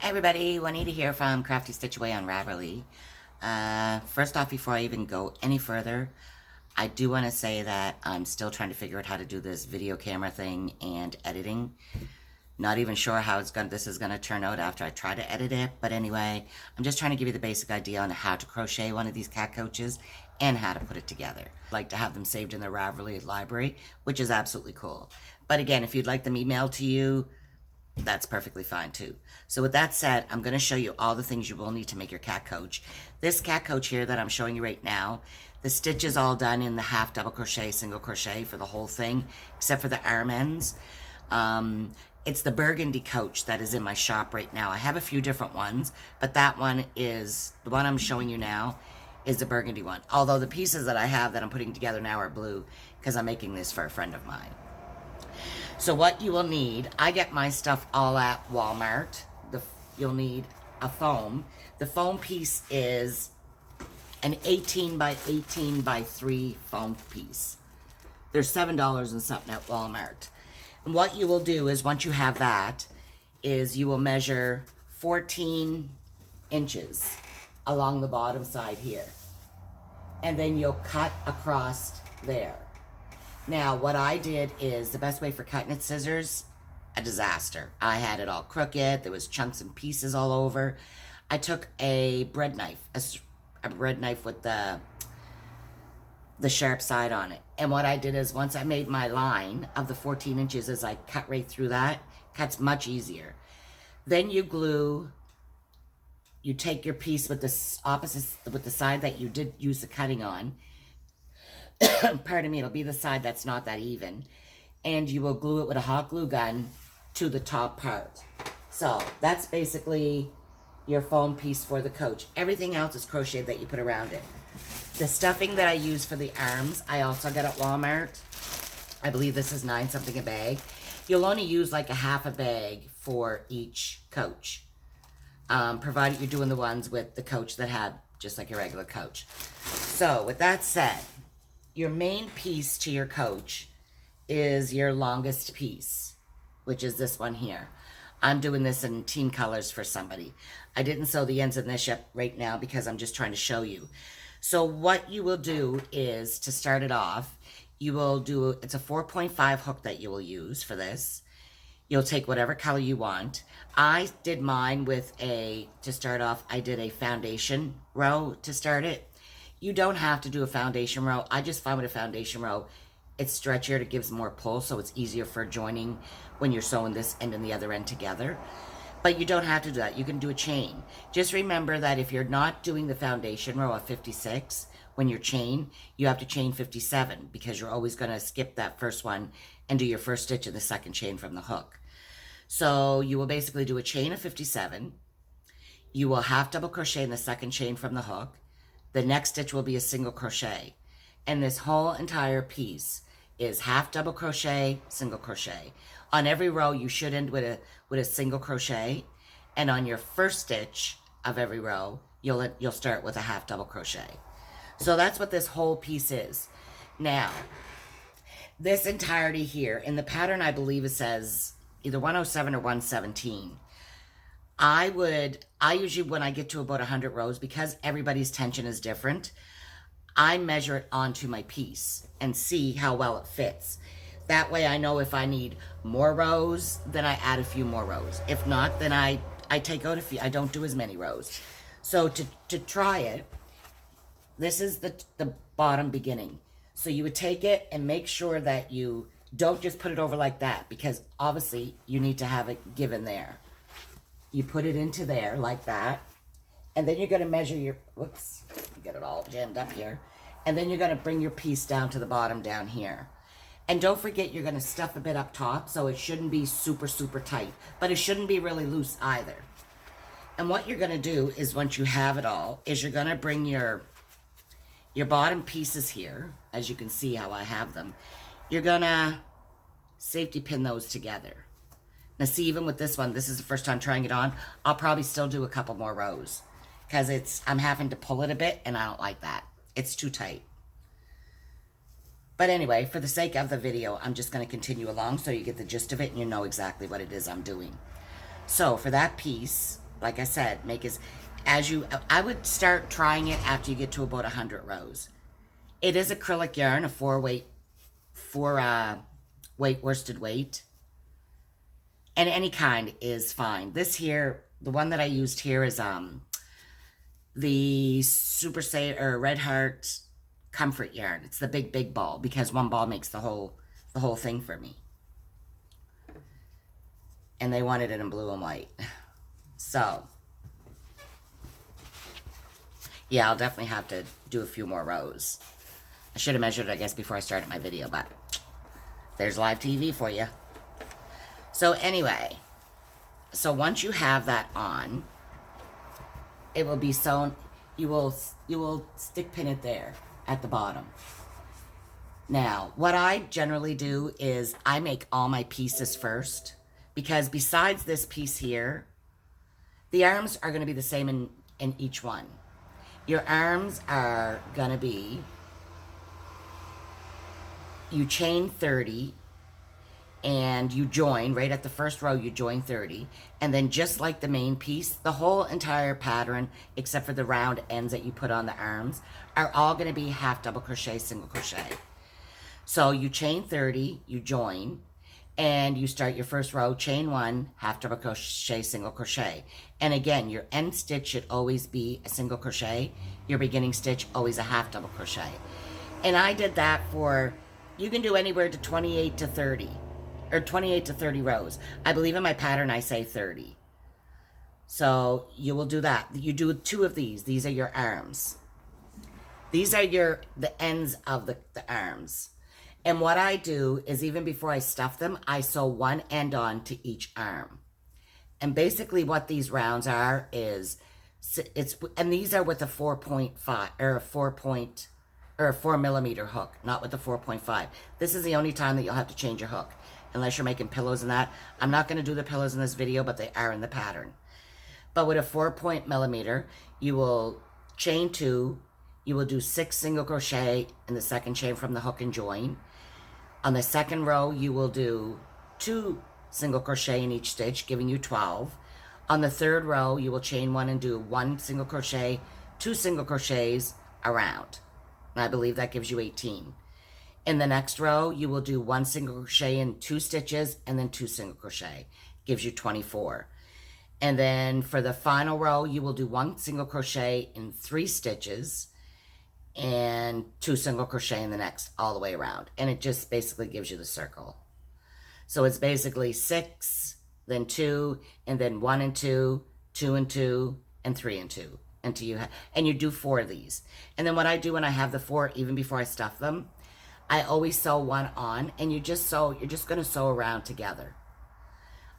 Hey everybody, Juanita here from craftystitchaway on Ravelry. First off, before I even go any further, I do want to say that I'm still trying to figure out how to do this video camera thing and editing. Not even sure how this is gonna turn out after I try to edit it, but anyway, I'm just trying to give you the basic idea on how to crochet one of these cat coaches and how to put it together. I like to have them saved in the Ravelry library, which is absolutely cool. But again, if you'd like them emailed to you, that's perfectly fine too. So with that said, I'm going to show you all the things you will need to make your cat coach. This cat coach here that I'm showing you right now, the stitch is all done in the half double crochet, single crochet for the whole thing, except for the arm ends. It's the burgundy coach that is in my shop right now. I have a few different ones, but that one is, the one I'm showing you now, is the burgundy one. Although the pieces that I have that I'm putting together now are blue, because I'm making this for a friend of mine. So what you will need, I get my stuff all at Walmart. You'll need a foam. The foam piece is an 18 by 18 by 3 foam piece. They're $7 and something at Walmart. And what you will do is, once you have that, is you will measure 14 inches along the bottom side here. And then you'll cut across there. Now, what I did is, the best way for cutting it, scissors, a disaster. I had it all crooked. There was chunks and pieces all over. I took a bread knife, a bread knife with the sharp side on it. And what I did is, once I made my line of the 14 inches, is I cut right through that. Cuts much easier. Then you glue, you take your piece with the opposite, with the side that you did use the cutting on. Pardon me, it'll be the side that's not that even. And you will glue it with a hot glue gun to the top part. So that's basically your foam piece for the coach. Everything else is crochet that you put around it. The stuffing that I use for the arms, I also got at Walmart. I believe this is 9 something a bag. You'll only use like a half a bag for each coach. Provided you're doing the ones with the coach that had just like a regular coach. So with that said, your main piece to your coach is your longest piece, which is this one here. I'm doing this in team colors for somebody. I didn't sew the ends of this yet right now because I'm just trying to show you. So what you will do is, to start it off, you will do, it's a 4.5 hook that you will use for this. You'll take whatever color you want. I did mine with to start off, I did a foundation row to start it. You don't have to do a foundation row. I just find with a foundation row, it's stretchier, it gives more pull, so it's easier for joining when you're sewing this end and the other end together. But you don't have to do that. You can do a chain. Just remember that if you're not doing the foundation row of 56, when you're chain, you have to chain 57, because you're always going to skip that first one and do your first stitch in the second chain from the hook. So you will basically do a chain of 57. You will half double crochet in the second chain from the hook. The next stitch will be a single crochet. And this whole entire piece is half double crochet, single crochet. On every row, you should end with a single crochet. And on your first stitch of every row, you'll start with a half double crochet. So that's what this whole piece is. Now, this entirety here, in the pattern, I believe it says either 107 or 117. I usually, when I get to about 100 rows, because everybody's tension is different, I measure it onto my piece and see how well it fits. That way I know if I need more rows, then I add a few more rows. If not, then I take out a few. I don't do as many rows. So to try it, this is the bottom beginning. So you would take it and make sure that you don't just put it over like that, because obviously you need to have it given there. You put it into there like that, and then you're going to measure your, whoops, get it all jammed up here, and then you're going to bring your piece down to the bottom down here. And don't forget, you're going to stuff a bit up top, so it shouldn't be super, super tight, but it shouldn't be really loose either. And what you're going to do is, once you have it all, is you're going to bring your bottom pieces here, as you can see how I have them. You're going to safety pin those together. Now see, even with this one, this is the first time trying it on, I'll probably still do a couple more rows, because I'm having to pull it a bit, and I don't like that. It's too tight. But anyway, for the sake of the video, I'm just going to continue along so you get the gist of it and you know exactly what it is I'm doing. So for that piece, like I said, I would start trying it after you get to about 100 rows. It is acrylic yarn, a 4-weight worsted weight. And any kind is fine. This here, the one that I used here is the Super Say or Redheart Comfort yarn. It's the big ball, because one ball makes the whole thing for me. And they wanted it in blue and white. So yeah, I'll definitely have to do a few more rows. I should have measured it, I guess, before I started my video, but there's live TV for you. So anyway, so once you have that on, it will be sewn. You will stick pin it there at the bottom. Now, what I generally do is I make all my pieces first, because besides this piece here, the arms are going to be the same in each one. Your arms are going to be, you chain 30, and you join, right at the first row, you join 30, and then just like the main piece, the whole entire pattern, except for the round ends that you put on the arms, are all going to be half double crochet, single crochet. So you chain 30, you join, and you start your first row, chain 1, half double crochet, single crochet. And again, your end stitch should always be a single crochet, your beginning stitch always a half double crochet. And I did that for, you can do anywhere to 28 to 30, or 28 to 30 rows. I believe in my pattern I say 30. So you will do that. You do 2 of these. These are your arms. These are the ends of the arms. And what I do is, even before I stuff them, I sew one end on to each arm. And basically what these rounds are is, and these are with a 4.5 or a 4 millimeter hook, not with the 4.5. This is the only time that you'll have to change your hook, unless you're making pillows and that. I'm not going to do the pillows in this video, but they are in the pattern. But with a 4 millimeter, you will chain 2, you will do 6 single crochet in the second chain from the hook and join. On the second row, you will do 2 single crochet in each stitch, giving you 12. On the third row, you will chain 1 and do 1 single crochet, 2 single crochets around. And I believe that gives you 18. In the next row, you will do 1 single crochet in 2 stitches and then 2 single crochet. Gives you 24. And then for the final row, you will do 1 single crochet in 3 stitches and 2 single crochet in the next, all the way around. And it just basically gives you the circle. So it's basically 6, then 2, and then 1 and 2, 2 and 2, and 3 and 2. Until you have, and you do 4 of these. And then what I do when I have the 4, even before I stuff them, I always sew one on, and you're just going to sew around together.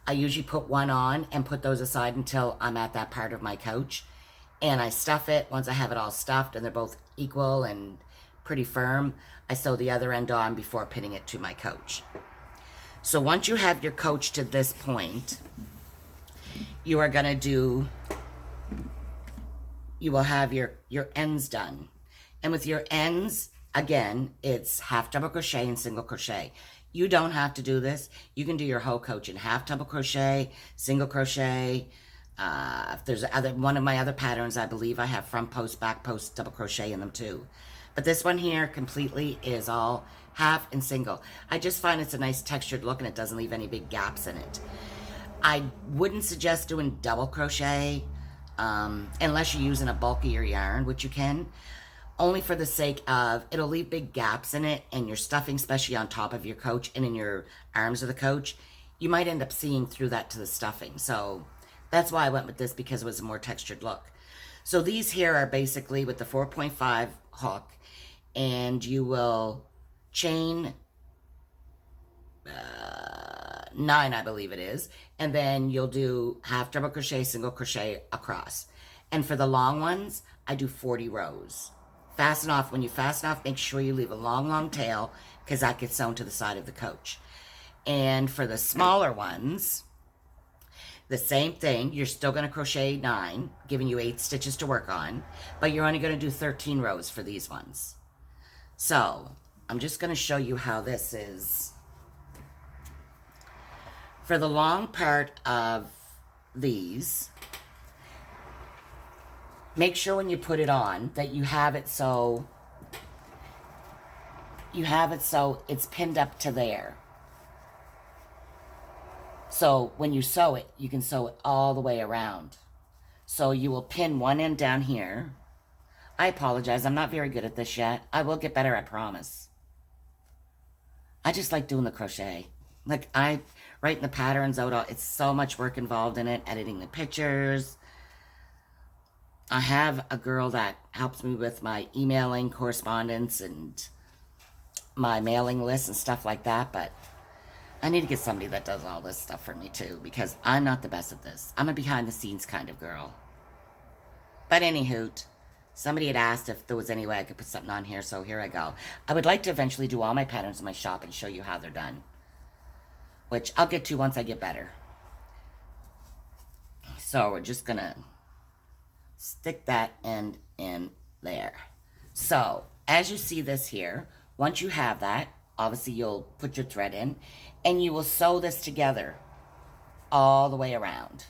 I usually put one on and put those aside until I'm at that part of my couch. And I stuff it. Once I have it all stuffed and they're both equal and pretty firm, I sew the other end on before pinning it to my couch. So once you have your couch to this point, you are going to do, you will have your ends done. And with your ends, again, it's half double crochet and single crochet. You don't have to do this. You can do your whole coach in half double crochet, single crochet. If there's one of my other patterns, I believe I have front post, back post, double crochet in them too. But this one here completely is all half and single. I just find it's a nice textured look and it doesn't leave any big gaps in it. I wouldn't suggest doing double crochet unless you're using a bulkier yarn, which you can, only for the sake of it'll leave big gaps in it, and your stuffing, especially on top of your coach and in your arms of the coach, you might end up seeing through that to the stuffing. So that's why I went with this, because it was a more textured look. So these here are basically with the 4.5 hook, and you will chain 9, I believe it is, and then you'll do half double crochet, single crochet across. And for the long ones, I do 40 rows. Fasten off. When you fasten off, make sure you leave a long tail, because that gets sewn to the side of the coach. And for the smaller ones, the same thing. You're still going to crochet 9, giving you 8 stitches to work on, but you're only going to do 13 rows for these ones. So I'm just going to show you how this is. For the long part of these, make sure when you put it on that you have it so it's pinned up to there. So when you sew it, you can sew it all the way around. So you will pin one end down here. I apologize, I'm not very good at this yet. I will get better, I promise. I just like doing the crochet. Like, I writing the patterns out, it's so much work involved in it, editing the pictures. I have a girl that helps me with my emailing correspondence and my mailing list and stuff like that, but I need to get somebody that does all this stuff for me too, because I'm not the best at this. I'm a behind the scenes kind of girl. But anywho, somebody had asked if there was any way I could put something on here, so here I go. I would like to eventually do all my patterns in my shop and show you how they're done, which I'll get to once I get better. So we're just gonna stick that end in there. So as you see this here, once you have that, obviously you'll put your thread in and you will sew this together all the way around.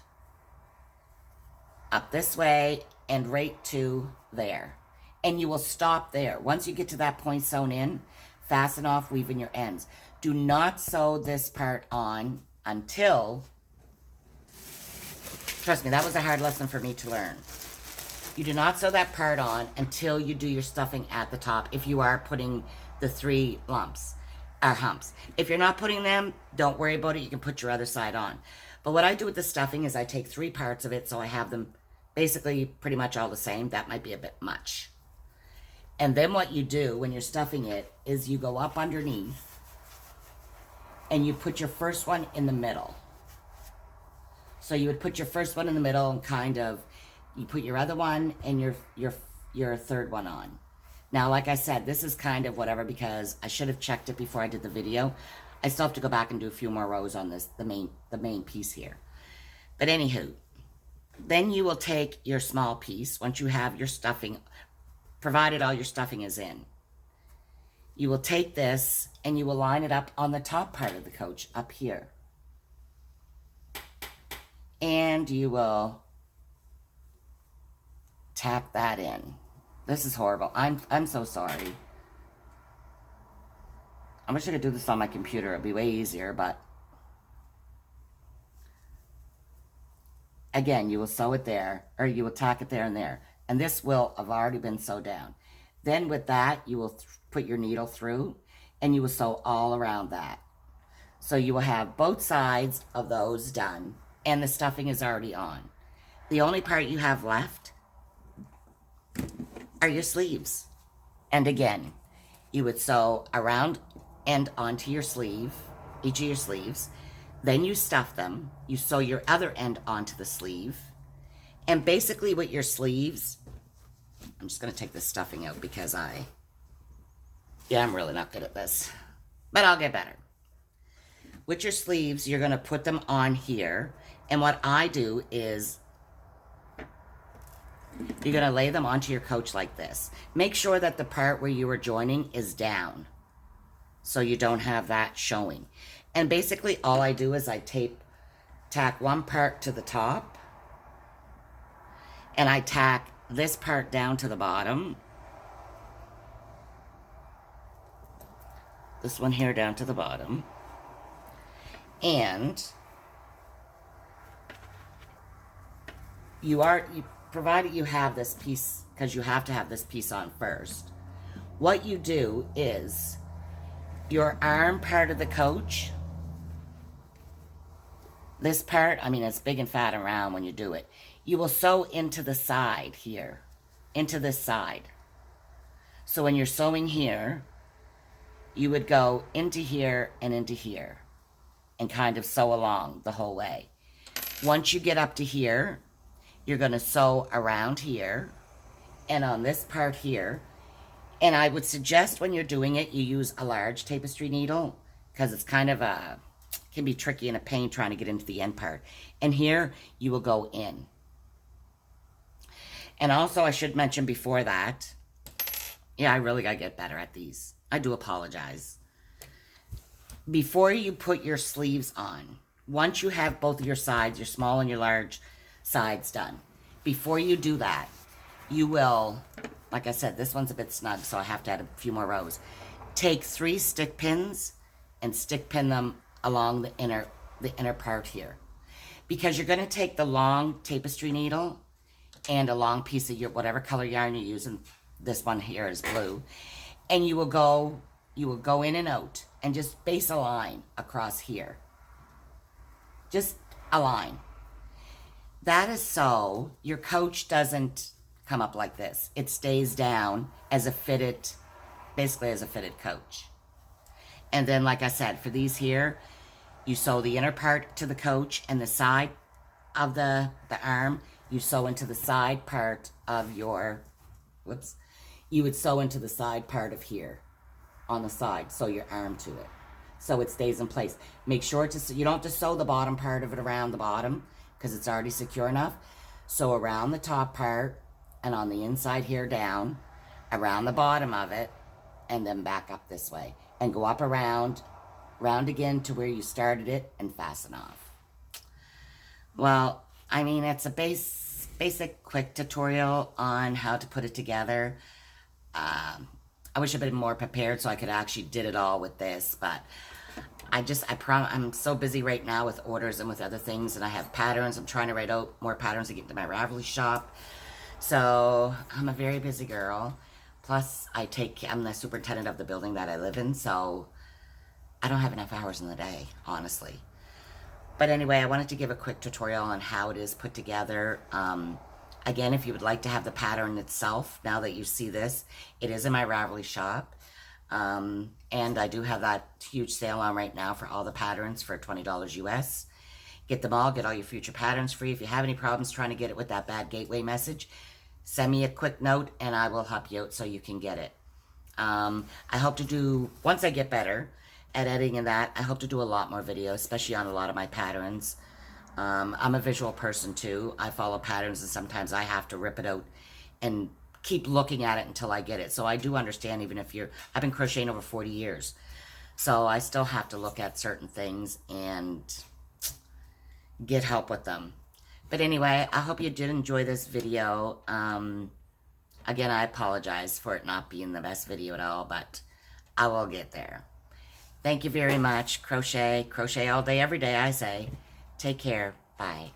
Up this way and right to there. And you will stop there. Once you get to that point sewn in, fasten off, weaving your ends. Do not sew this part on until, trust me, that was a hard lesson for me to learn. You do not sew that part on until you do your stuffing at the top if you are putting the 3 lumps or humps. If you're not putting them, don't worry about it. You can put your other side on. But what I do with the stuffing is I take 3 parts of it, so I have them basically pretty much all the same. That might be a bit much. And then what you do when you're stuffing it is you go up underneath and you put your first one in the middle. So you would put your first one in the middle and kind of, you put your other one and your third one on. Now, like I said, this is kind of whatever because I should have checked it before I did the video. I still have to go back and do a few more rows on this, the main piece here. But anywho, then you will take your small piece once you have your stuffing, provided all your stuffing is in. You will take this and you will line it up on the top part of the coach up here. And you will tack that in. This is horrible. I'm so sorry. I wish I could do this on my computer. It'd be way easier, but again, you will sew it there, or you will tack it there and there. And this will have already been sewed down. Then with that, you will put your needle through, and you will sew all around that. So you will have both sides of those done, and the stuffing is already on. The only part you have left are your sleeves. And again, you would sew around and onto your sleeve, each of your sleeves. Then you stuff them. You sew your other end onto the sleeve. And basically with your sleeves, I'm just going to take this stuffing out because I'm really not good at this. But I'll get better. With your sleeves, you're going to put them on here. And what I do is you're going to lay them onto your coach like this. Make sure that the part where you were joining is down, so you don't have that showing. And basically all I do is I tack one part to the top, and I tack this part down to the bottom. This one here down to the bottom. And provided you have this piece, because you have to have this piece on first, what you do is your arm part of the coach, this part, I mean, it's big and fat and round when you do it, you will sew into the side here, into this side. So when you're sewing here, you would go into here and kind of sew along the whole way. Once you get up to here, you're going to sew around here and on this part here. And I would suggest when you're doing it, you use a large tapestry needle because it's kind of can be tricky and a pain trying to get into the end part. And here you will go in. And also I should mention before that, yeah, I really got to get better at these. I do apologize. Before you put your sleeves on, once you have both of your sides, your small and your large sides done, before you do that, you will, like I said, this one's a bit snug, so I have to add a few more rows. Take 3 stick pins and stick pin them along the inner part here. Because you're going to take the long tapestry needle and a long piece of your whatever color yarn you're using. This one here is blue. And you will go in and out and just base a line across here. Just a line. That is so your coach doesn't come up like this. It stays down as a fitted, basically as a fitted coach. And then, like I said, for these here, you sew the inner part to the coach, and the side of the arm, you sew into the side part of your, whoops, you would sew into the side part of here, on the side, sew your arm to it. So it stays in place. Make sure you don't have to sew the bottom part of it around the bottom, because it's already secure enough. So around the top part, and on the inside here down, around the bottom of it, and then back up this way. And go up around, round again to where you started it, and fasten off. Well, I mean, it's a basic quick tutorial on how to put it together. I wish I'd been more prepared so I could actually did it all with this, but I'm so busy right now with orders and with other things, and I have patterns. I'm trying to write out more patterns to get into my Ravelry shop. So I'm a very busy girl. Plus, I'm the superintendent of the building that I live in, so I don't have enough hours in the day, honestly. But anyway, I wanted to give a quick tutorial on how it is put together. Again, if you would like to have the pattern itself, now that you see this, it is in my Ravelry shop. And I do have that huge sale on right now for all the patterns for $20 US. Get them all, get all your future patterns free. If you have any problems trying to get it with that bad gateway message, send me a quick note and I will help you out so you can get it. I hope to do, once I get better at editing and that, I hope to do a lot more videos, especially on a lot of my patterns. I'm a visual person too. I follow patterns and sometimes I have to rip it out and keep looking at it until I get it. So I do understand, even if I've been crocheting over 40 years. So I still have to look at certain things and get help with them. But anyway, I hope you did enjoy this video. Again, I apologize for it not being the best video at all, but I will get there. Thank you very much. Crochet all day, every day, I say. Take care. Bye.